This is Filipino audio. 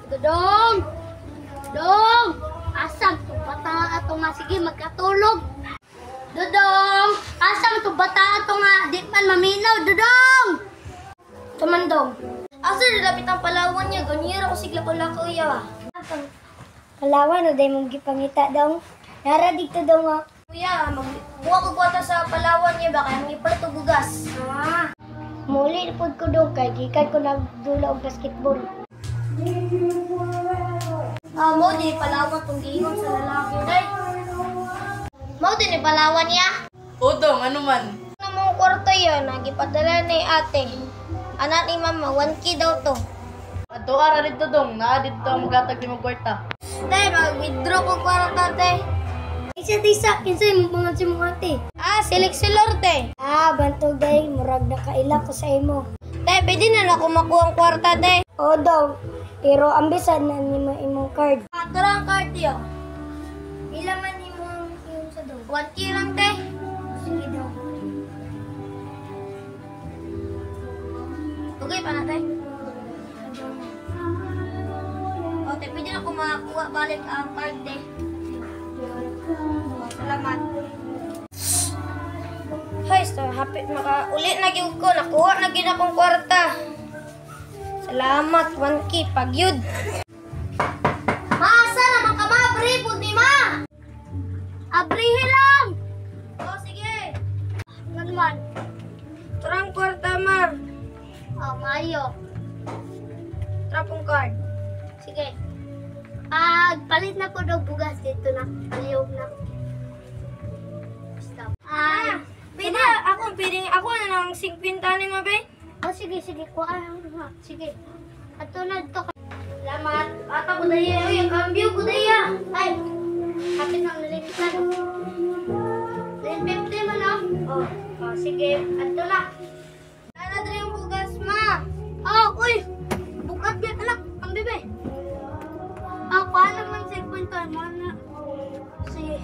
Dodong! Dodong! Asam to bata ato nga sige magkatulog. Dodong! Asam to bata ato nga di man maminaw. Dodong! Tumandong. Asa nilapit ang Palawan niya, ganyera ko sigla ko lang kuya. Palawan o day mong gipangita daw. Nara dito daw nga. Kuya, magbuha ko kwata sa Palawan niya, baka yung ipalit o bugas. Muli pod ko daw kay gikan ko nagdula og basketball. Mo di Palawan tong giingon sa lalaki, day. Mo di ni Palawan niya. Udong, ano man? Namong kwarto yan, nagipadala ni ate. Anak ni mama, 1K daw to. Ato ara dito dong, naa dito ang magatag ni mo kwarta. Day, mag-withdraw ko kwarta, day. Isa-isa kinsay mo mga si mong ate. Silik-silor, day. Bantog day murag nakaila ko sa imo. Day, pwede na ako makuha ang kwarta, day. O daw, pero ambisan na ni mo imong card. Ato lang ang card yun. Ilan man imong yung sa daw? 1K lang, day. Sige daw. Tugay pa natin. O, tay, pwede na ako makakuha balik ang card, day. Salamat. Hay, so happy maka-uli na gyud ko, nakuha na gyud akong kwarta. Salamat 1K pagyud. Maasa naman ka mabri pud ni ma. Abrihe lang! O sige. Ano man? Turang kwarta ma. Mayo. Trapong card. Sige. Palit na po daw bugas dito na. Paliyog na. Stop. Pwede ako na nang 50 ni mo be. Sige. Kuha na. Sige. Ato na ito. Salamat. Ata ko daya, oy, ang kambyo ko daya. Ay! Kapit ng nalimitan. 10.50 man oh. Sige. Ato na. Sana dali yung bugas ma. Uy! Bukat yan, anak. Ang bebe. Paano man sa kwento? Sige.